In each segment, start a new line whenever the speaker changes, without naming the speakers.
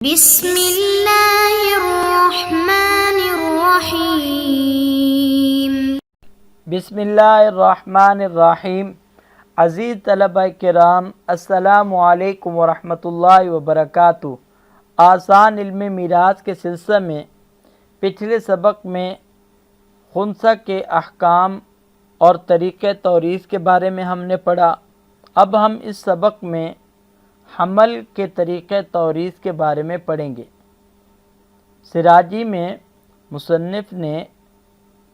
بسم اللہ الرحمن الرحیم۔
بسم اللہ الرحمن الرحیم۔ عزیز طلبہ کرام، السلام علیکم ورحمۃ اللہ وبرکاتہ۔ آسان علم میراث کے سلسلے میں پچھلے سبق میں خنثی کے احکام اور طریقۂ توریث کے بارے میں ہم نے پڑھا۔ اب ہم اس سبق میں حمل کے طریقۂ توریث کے بارے میں پڑھیں گے۔ سراجی میں مصنف نے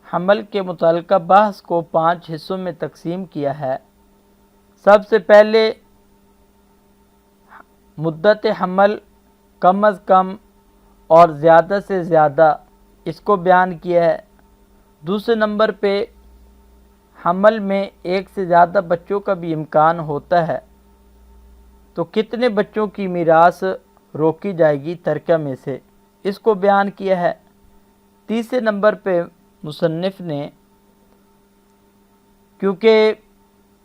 حمل کے متعلقہ بحث کو 5 حصوں میں تقسیم کیا ہے۔ سب سے پہلے مدت حمل کم از کم اور زیادہ سے زیادہ اس کو بیان کیا ہے۔ دوسرے نمبر پہ حمل میں ایک سے زیادہ بچوں کا بھی امکان ہوتا ہے، تو کتنے بچوں کی میراث روکی جائے گی ترکہ میں سے، اس کو بیان کیا ہے۔ تیسرے نمبر پہ مصنف نے کیونکہ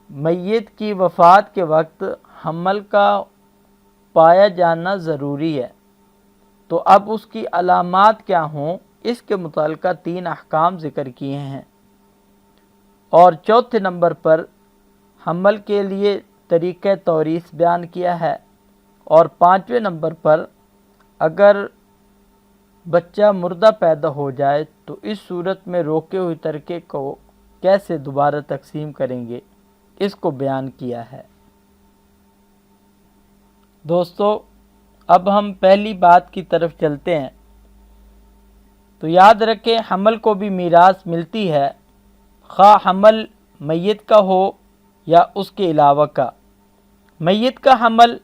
میت کی وفات کے وقت حمل کا پایا جانا ضروری ہے، تو اب اس کی علامات کیا ہوں، اس کے متعلقہ 3 احکام ذکر کیے ہیں۔ اور چوتھے نمبر پر حمل کے لیے طریقۂ توریث بیان کیا ہے، اور 5ویں نمبر پر اگر بچہ مردہ پیدا ہو جائے تو اس صورت میں روکے ہوئے ترکے کو کیسے دوبارہ تقسیم کریں گے، اس کو بیان کیا ہے۔ دوستو، اب ہم پہلی بات کی طرف چلتے ہیں۔ تو یاد رکھیں، حمل کو بھی میراث ملتی ہے، خواہ حمل میت کا ہو یا اس کے علاوہ کا۔ میت کا حمل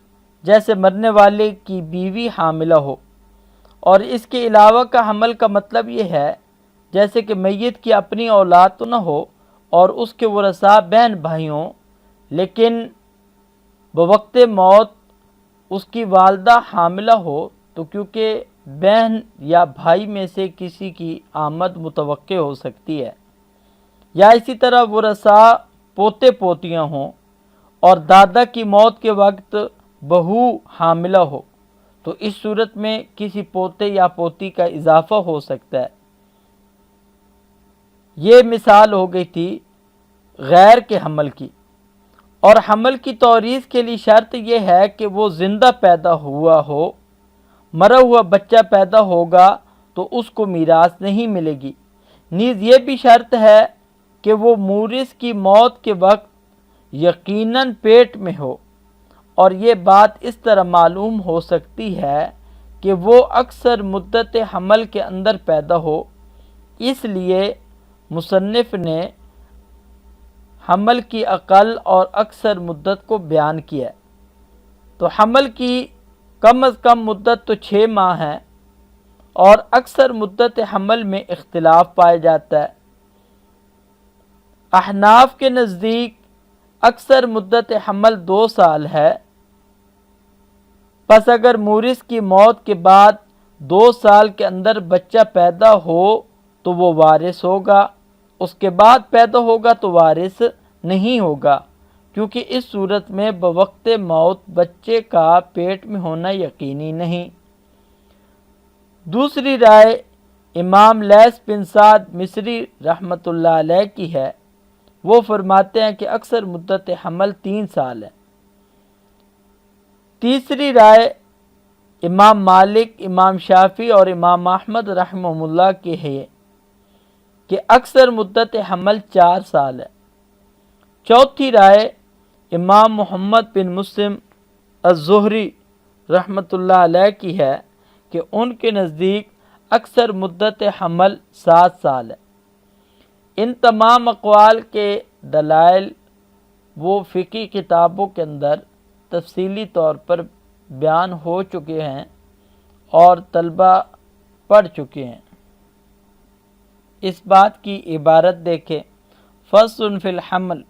جیسے مرنے والے کی بیوی حاملہ ہو، اور اس کے علاوہ کا حمل کا مطلب یہ ہے جیسے کہ میت کی اپنی اولاد تو نہ ہو اور اس کے ورثاء بہن بھائی ہوں، لیکن بوقت موت اس کی والدہ حاملہ ہو، تو کیونکہ بہن یا بھائی میں سے کسی کی آمد متوقع ہو سکتی ہے، یا اسی طرح ورثاء پوتے پوتیاں ہوں اور دادا کی موت کے وقت بہو حاملہ ہو، تو اس صورت میں کسی پوتے یا پوتی کا اضافہ ہو سکتا ہے۔ یہ مثال ہو گئی تھی غیر کے حمل کی۔ اور حمل کی توریث کے لیے شرط یہ ہے کہ وہ زندہ پیدا ہوا ہو، مرا ہوا بچہ پیدا ہوگا تو اس کو میراث نہیں ملے گی۔ نیز یہ بھی شرط ہے کہ وہ مورث کی موت کے وقت یقیناً پیٹ میں ہو، اور یہ بات اس طرح معلوم ہو سکتی ہے کہ وہ اکثر مدت حمل کے اندر پیدا ہو۔ اس لیے مصنف نے حمل کی اقل اور اکثر مدت کو بیان کیا۔ تو حمل کی کم از کم مدت تو 6 ماہ ہے، اور اکثر مدت حمل میں اختلاف پایا جاتا ہے۔ احناف کے نزدیک اکثر مدت حمل 2 سال ہے، پس اگر مورث کی موت کے بعد 2 سال کے اندر بچہ پیدا ہو تو وہ وارث ہوگا، اس کے بعد پیدا ہوگا تو وارث نہیں ہوگا، کیونکہ اس صورت میں بوقت موت بچے کا پیٹ میں ہونا یقینی نہیں۔ دوسری رائے امام لیث بن سعد مصری رحمۃ اللہ علیہ کی ہے، وہ فرماتے ہیں کہ اکثر مدت حمل 3 سال ہے۔ تیسری رائے امام مالک، امام شافعی اور امام احمد رحمہ اللہ کی ہے کہ اکثر مدت حمل 4 سال ہے۔ چوتھی رائے امام محمد بن مسلم الزہری رحمۃ اللہ علیہ کی ہے کہ ان کے نزدیک اکثر مدت حمل 7 سال ہے۔ ان تمام اقوال کے دلائل وہ فقہی کتابوں کے اندر تفصیلی طور پر بیان ہو چکے ہیں اور طلبہ پڑھ چکے ہیں۔ اس بات کی عبارت دیکھیں، فصل فی الحمل،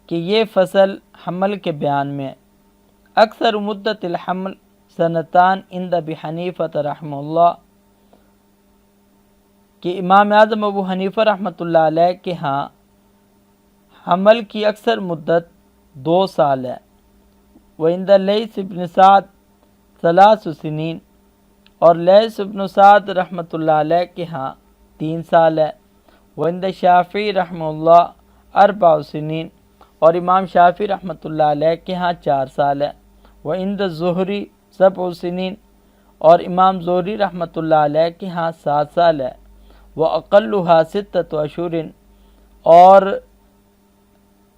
کہ یہ فصل حمل کے بیان میں ہے۔ اکثر مدت الحمل سنتان عند ابی حنیفہ رحمہ اللہ، کہ امام اعظم ابو حنیفہ رحمۃ اللہ علیہ کے ہاں حمل کی اکثر مدت 2 سال ہے۔ وعند لیث بن سعد 3 سنین، اور لیث بن سعد رحمۃ اللہ علیہ کے ہاں 3 سال ہے۔ وعند شافعی رحمہ اللہ 4 سنین، اور امام شافعی رحمۃ اللہ علیہ کے ہاں 4 سال ہے۔ وعند زہری 7 سنین، اور امام زہری رحمۃ اللہ علیہ کے ہاں 7 سال ہے۔ وَأَقَلُّهَا 6 أشهر، اور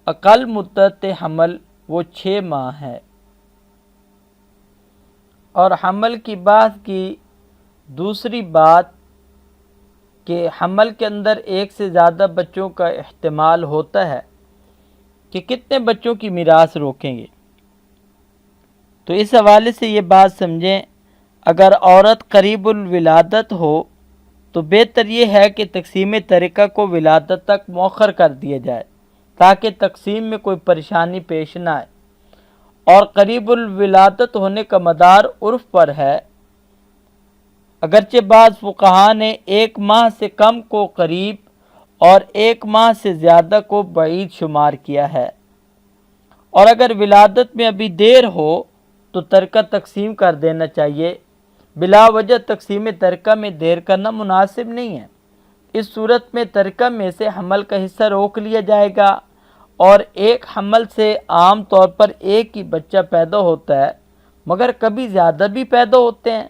اقل مدت حمل وہ 6 ماہ ہے۔ اور حمل کی بات کی دوسری بات کہ حمل کے اندر ایک سے زیادہ بچوں کا احتمال ہوتا ہے کہ کتنے بچوں کی میراث روکیں گے۔ تو اس حوالے سے یہ بات سمجھیں، اگر عورت قریب الولادت ہو تو بہتر یہ ہے کہ تقسیم ترکہ کو ولادت تک مؤخر کر دیا جائے تاکہ تقسیم میں کوئی پریشانی پیش نہ آئے۔ اور قریب الولادت ہونے کا مدار عرف پر ہے، اگرچہ بعض فقہا نے 1 ماہ سے کم کو قریب اور 1 ماہ سے زیادہ کو بعید شمار کیا ہے۔ اور اگر ولادت میں ابھی دیر ہو تو ترکہ تقسیم کر دینا چاہیے۔ بلا وجہ تقسیم ترکہ میں دیر کرنا مناسب نہیں ہے۔ اس صورت میں ترکہ میں سے حمل کا حصہ روک لیا جائے گا، اور ایک حمل سے عام طور پر ایک ہی بچہ پیدا ہوتا ہے، مگر کبھی زیادہ بھی پیدا ہوتے ہیں۔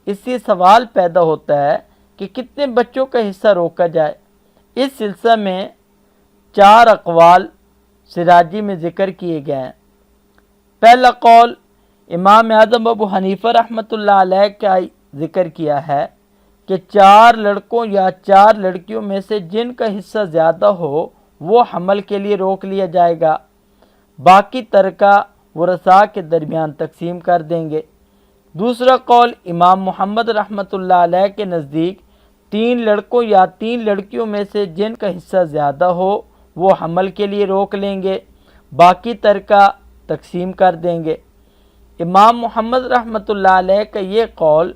اس سے سوال پیدا ہوتا ہے کہ کتنے بچوں کا حصہ روکا جائے۔ اس سلسلہ میں 4 اقوال سراجی میں ذکر کیے گئے ہیں۔ پہلا قول امام اعظم ابو حنیفہ رحمۃ اللہ علیہ کا ذکر کیا ہے کہ 4 لڑکوں یا 4 لڑکیوں میں سے جن کا حصہ زیادہ ہو وہ حمل کے لیے روک لیا جائے گا، باقی ترکہ ورثاء کے درمیان تقسیم کر دیں گے۔ دوسرا قول امام محمد رحمۃ اللہ علیہ کے نزدیک 3 لڑکوں یا 3 لڑکیوں میں سے جن کا حصہ زیادہ ہو وہ حمل کے لیے روک لیں گے، باقی ترکہ تقسیم کر دیں گے۔ امام محمد رحمۃ اللہ علیہ کا یہ قول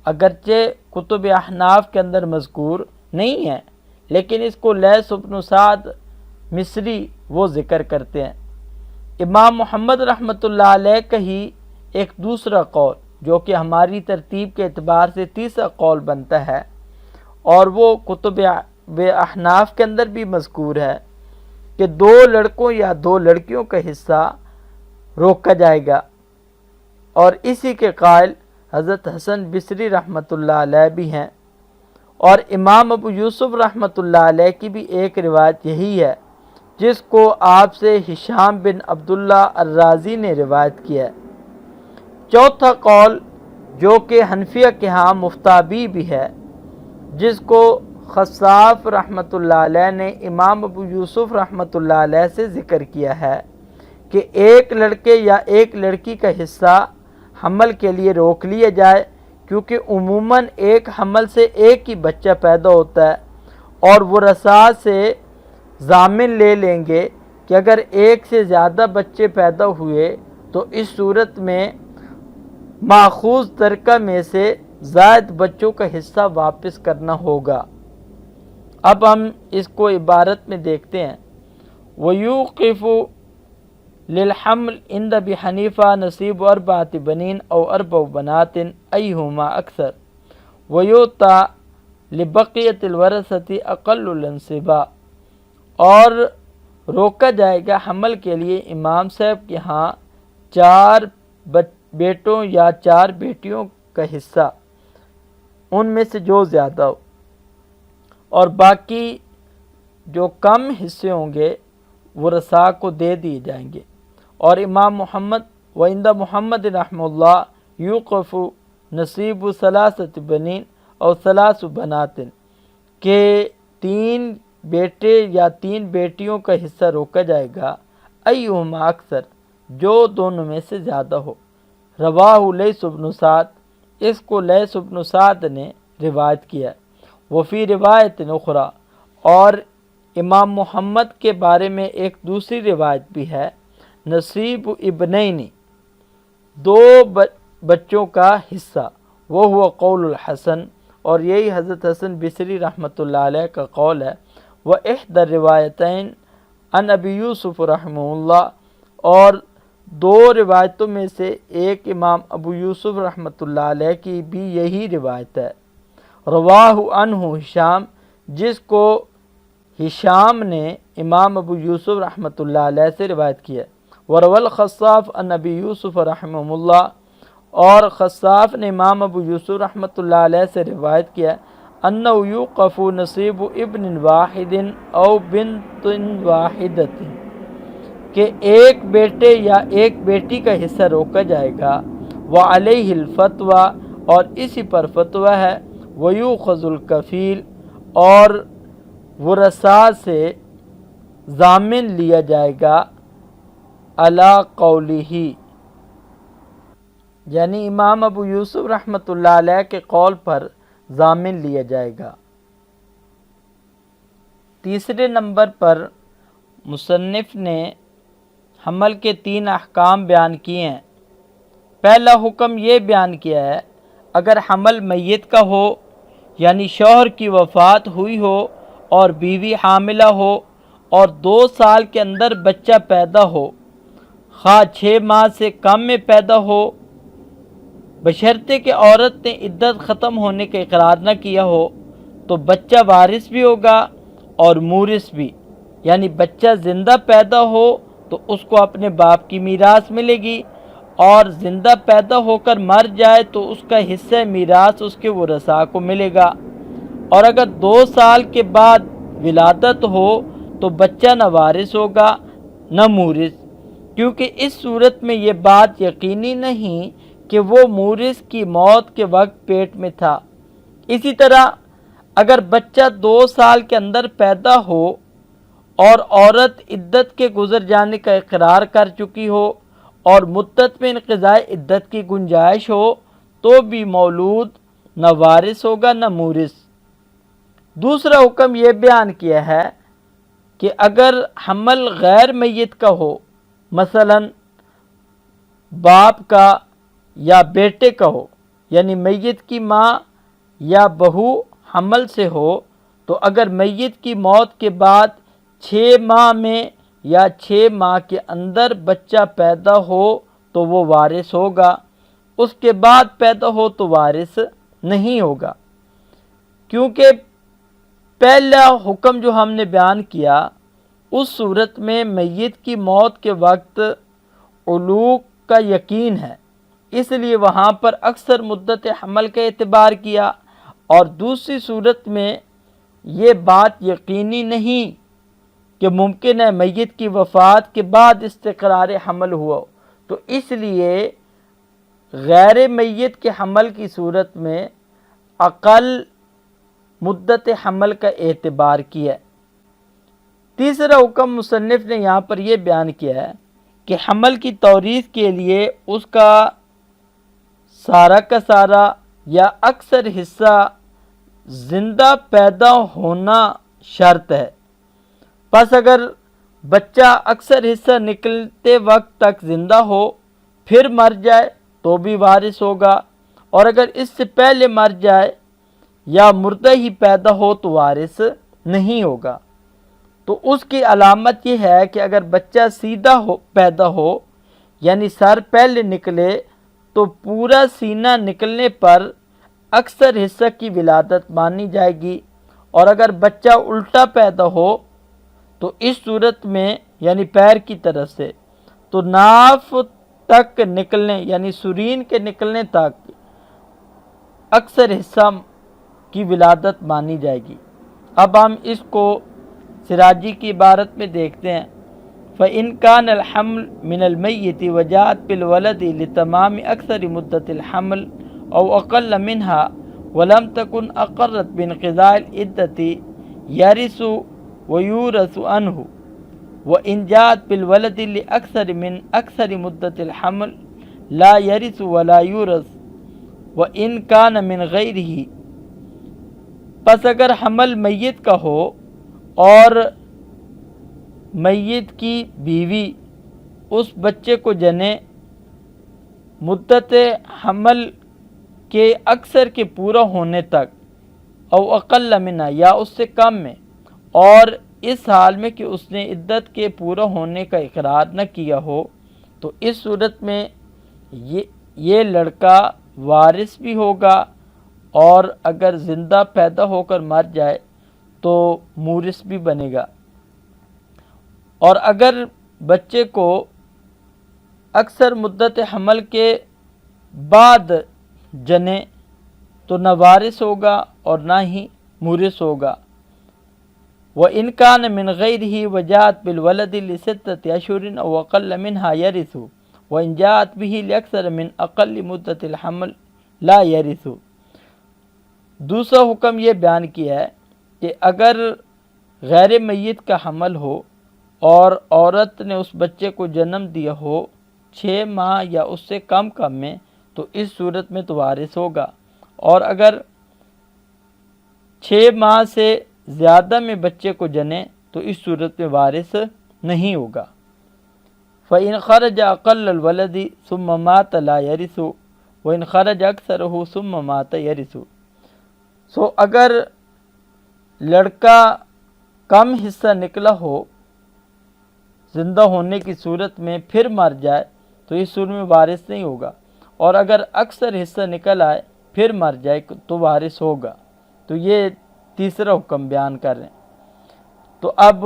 اگرچہ کتب احناف کے اندر مذکور نہیں ہے، لیکن اس کو لیث بن سعد مصری وہ ذکر کرتے ہیں۔ امام محمد رحمۃ اللہ علیہ کا ہی ایک دوسرا قول جو کہ ہماری ترتیب کے اعتبار سے تیسرا قول بنتا ہے، اور وہ کتب احناف کے اندر بھی مذکور ہے کہ 2 لڑکوں یا 2 لڑکیوں کا حصہ روکا جائے گا، اور اسی کے قائل حضرت حسن بصری رحمۃ اللہ علیہ بھی ہیں۔ اور امام ابو یوسف رحمۃ اللہ علیہ کی بھی ایک روایت یہی ہے جس کو آپ سے ہشام بن عبداللہ الرازی نے روایت کیا ہے۔ چوتھا قول جو کہ حنفیہ کے ہاں مفتابی بھی ہے، جس کو خصاف رحمۃ اللہ علیہ نے امام ابو یوسف رحمۃ اللہ علیہ سے ذکر کیا ہے کہ 1 لڑکے یا 1 لڑکی کا حصہ حمل کے لیے روک لیا جائے، کیونکہ عموماً ایک حمل سے ایک ہی بچہ پیدا ہوتا ہے، اور ورثاء سے ضامن لے لیں گے کہ اگر ایک سے زیادہ بچے پیدا ہوئے تو اس صورت میں ماخوذ ترکہ میں سے زائد بچوں کا حصہ واپس کرنا ہوگا۔ اب ہم اس کو عبارت میں دیکھتے ہیں۔ وَيُوقِفُ لِلْحَمْلِ عِنْدَ أَبِي حَنِيفَةَ نَصِيبُ 4 بنين أو 4 بنات أيهما أكثر ويؤتى لبقية الورثة أقل الأنصبة، اور روکا جائے گا حمل کے لیے امام صاحب کے ہاں 4 بیٹوں یا 4 بیٹیوں کا حصہ، ان میں سے جو زیادہ ہو، اور باقی جو کم حصے ہوں گے ورثاء کو دے دیے جائیں گے۔ اور امام محمد وعند محمد رحمہ اللہ یوقف نصیب 3 بنین اور 3 بنات، کہ 3 بیٹے یا 3 بیٹیوں کا حصہ روکا جائے گا، ایہما اکثر، جو دونوں میں سے زیادہ ہو۔ رواہ لیث بن سعد، اس کو لیث بن سعد نے روایت کیا۔ وفی روایت اخری، اور امام محمد کے بارے میں ایک دوسری روایت بھی ہے، نصیب ابنین، 2 بچوں کا حصہ، وہ ہوا قول الحسن، اور یہی حضرت حسن بصری رحمۃ اللہ علیہ کا قول ہے۔ وہ احدى الروایتین عن ابی یوسف رحمہ اللہ، اور دو روایتوں میں سے ایک امام ابو یوسف رحمۃ اللہ علیہ کی بھی یہی روایت ہے، رواہ عنہ ہشام، جس کو ہشام نے امام ابو یوسف رحمۃ اللہ علیہ سے روایت کی ہے۔ ورول خصاف عن ابی یوسف رحمہ اللہ، اور خصاف نے امام ابو یوسف رحمۃ اللہ علیہ سے روایت کیا ہے، انہ یوقف نصیب ابن واحد او بنت واحدۃ، کہ ایک بیٹے یا ایک بیٹی کا حصہ روکا جائے گا، وعلیہ الفتویٰ، اور اسی پر فتویٰ ہے، ویوخذ الکفیل، اور ورثاء سے ضامن لیا جائے گا، علی قولہ، یعنی امام ابو یوسف رحمۃ اللہ علیہ کے قول پر ضامن لیا جائے گا۔ تیسرے نمبر پر مصنف نے حمل کے 3 احکام بیان کیے ہیں۔ پہلا حکم یہ بیان کیا ہے، اگر حمل میت کا ہو، یعنی شوہر کی وفات ہوئی ہو اور بیوی حاملہ ہو اور 2 سال کے اندر بچہ پیدا ہو، خواہ 6 ماہ سے کم میں پیدا ہو، بشرطے کہ عورت نے عدت ختم ہونے کا اقرار نہ کیا ہو، تو بچہ وارث بھی ہوگا اور مورث بھی، یعنی بچہ زندہ پیدا ہو تو اس کو اپنے باپ کی میراث ملے گی، اور زندہ پیدا ہو کر مر جائے تو اس کا حصہ میراث اس کے ورثاء کو ملے گا۔ اور اگر 2 سال کے بعد ولادت ہو تو بچہ نہ وارث ہوگا نہ مورث، کیونکہ اس صورت میں یہ بات یقینی نہیں کہ وہ مورث کی موت کے وقت پیٹ میں تھا۔ اسی طرح اگر بچہ 2 سال کے اندر پیدا ہو اور عورت عدت کے گزر جانے کا اقرار کر چکی ہو اور مدت میں انقضاء عدت کی گنجائش ہو، تو بھی مولود نہ وارث ہوگا نہ مورث۔ دوسرا حکم یہ بیان کیا ہے کہ اگر حمل غیر میت کا ہو، مثلا باپ کا یا بیٹے کا ہو، یعنی میت کی ماں یا بہو حمل سے ہو، تو اگر میت کی موت کے بعد 6 ماہ میں یا 6 ماہ کے اندر بچہ پیدا ہو تو وہ وارث ہوگا، اس کے بعد پیدا ہو تو وارث نہیں ہوگا، کیونکہ پہلا حکم جو ہم نے بیان کیا اس صورت میں میت کی موت کے وقت علوق کا یقین ہے، اس لیے وہاں پر اکثر مدت حمل کا اعتبار کیا، اور دوسری صورت میں یہ بات یقینی نہیں کہ ممکن ہے میت کی وفات کے بعد استقرار حمل ہوا، تو اس لیے غیر میت کے حمل کی صورت میں اقل مدت حمل کا اعتبار کیا ہے۔ تیسرا حکم مصنف نے یہاں پر یہ بیان کیا ہے کہ حمل کی توریث کے لیے اس کا سارا یا اکثر حصہ زندہ پیدا ہونا شرط ہے۔ پس اگر بچہ اکثر حصہ نکلتے وقت تک زندہ ہو پھر مر جائے تو بھی وارث ہوگا، اور اگر اس سے پہلے مر جائے یا مردہ ہی پیدا ہو تو وارث نہیں ہوگا۔ تو اس کی علامت یہ ہے کہ اگر بچہ سیدھا پیدا ہو، یعنی سر پہلے نکلے، تو پورا سینہ نکلنے پر اکثر حصہ کی ولادت مانی جائے گی، اور اگر بچہ الٹا پیدا ہو تو اس صورت میں یعنی پیر کی طرف سے تو ناف تک نکلنے یعنی سرین کے نکلنے تک اکثر حصہ کی ولادت مانی جائے گی۔ اب ہم اس کو سراجی کی عبارت میں دیکھتے ہیں، فَإِنْ كَانَ الْحَمْلُ مِنَ الْمَيِّتِ وَجَاءَتْ بِالْوَلَدِ لِتَمَامِ أَكْثَرِ مُدَّةِ الْحَمْلِ أَوْ أَقَلَّ مِنْهَا وَلَمْ تَكُنْ أَقَرَّتْ بِانْقِضَاءِ الْعِدَّةِ يَرِثُ وَيُورَثُ عَنْهُ، وَإِنْ جَاءَتْ بِالْوَلَدِ لِأَكْثَرِ مِنْ أَكْثَرِ مُدَّةِ الْحَمْلِ لَا يَرِثُ وَلَا يُورَثُ وَإِنْ كَانَ مِنْ غَيْرِهِ۔ پس اگر حمل میت کا ہو اور میت کی بیوی اس بچے کو جنے، مدت حمل کے اکثر کے پورا ہونے تک، او اقل منہ یا اس سے کم میں، اور اس حال میں کہ اس نے عدت کے پورا ہونے کا اقرار نہ کیا ہو، تو اس صورت میں یہ لڑکا وارث بھی ہوگا، اور اگر زندہ پیدا ہو کر مر جائے تو مورث بھی بنے گا۔ اور اگر بچے کو اکثر مدت حمل کے بعد جنے تو نہ وارث ہوگا اور نہ ہی مورث ہوگا۔ وَإِنْ كَانَ مِنْ غَيْرِهِ وَجَاءَتْ بِالْوَلَدِ لِسِتَّةِ أَشْهُرٍ أَوْ أَقَلَّ مِنْهَا يَرِثُ وَإِنْ جَاءَتْ بِهِ لِأَكْثَرَ مِنْ أَقَلِّ مُدَّةِ الْحَمْلِ لَا يَرِثُ۔ دوسرا حکم یہ بیان کیا ہے کہ اگر غیر میت کا حمل ہو اور عورت نے اس بچے کو جنم دیا ہو 6 ماہ یا اس سے کم میں، تو اس صورت میں تو وارث ہوگا، اور اگر 6 ماہ سے زیادہ میں بچے کو جنے تو اس صورت میں وارث نہیں ہوگا۔ فَإِنْ خَرَجَ أَقَلَّ الْوَلَدِ ثُمَّ مَاتَ لَا يَرِثُ وَإِنْ خَرَجَ أَكْثَرُهُ ثُمَّ مَاتَ يَرِثُ۔ اگر لڑکا کم حصہ نکلا ہو زندہ ہونے کی صورت میں پھر مر جائے تو اس صورت میں وارث نہیں ہوگا، اور اگر اکثر حصہ نکل آئے پھر مر جائے تو وارث ہوگا۔ تو یہ تیسرا حکم بیان کر رہے ہیں۔ تو اب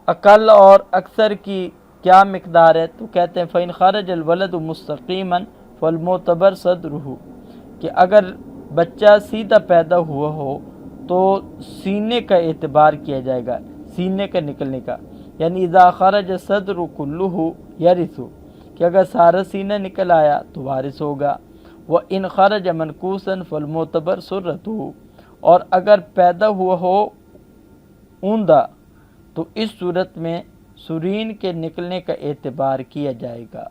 اقل اور اکثر کی کیا مقدار ہے؟ تو کہتے ہیں فَإِنْ خَرَجَ الْوَلَدُ مُسْتَقِيمًا فَالْمُعْتَبَرُ صَدْرُهُ، کہ اگر بچہ سیدھا پیدا ہوا ہو تو سینے کا اعتبار کیا جائے گا، سینے کا نکلنے کا، یعنی اذا خرج صدر کلہ یرث، کہ اگر سارا سینہ نکل آیا تو وارث ہوگا۔ وَإِنْ خَرَجَ مَنْكُوسًا فَالْمُعْتَبَرُ سُرَّتُهُ، اور اگر پیدا ہوا ہو اوندا تو اس صورت میں سرین کے نکلنے کا اعتبار کیا جائے گا۔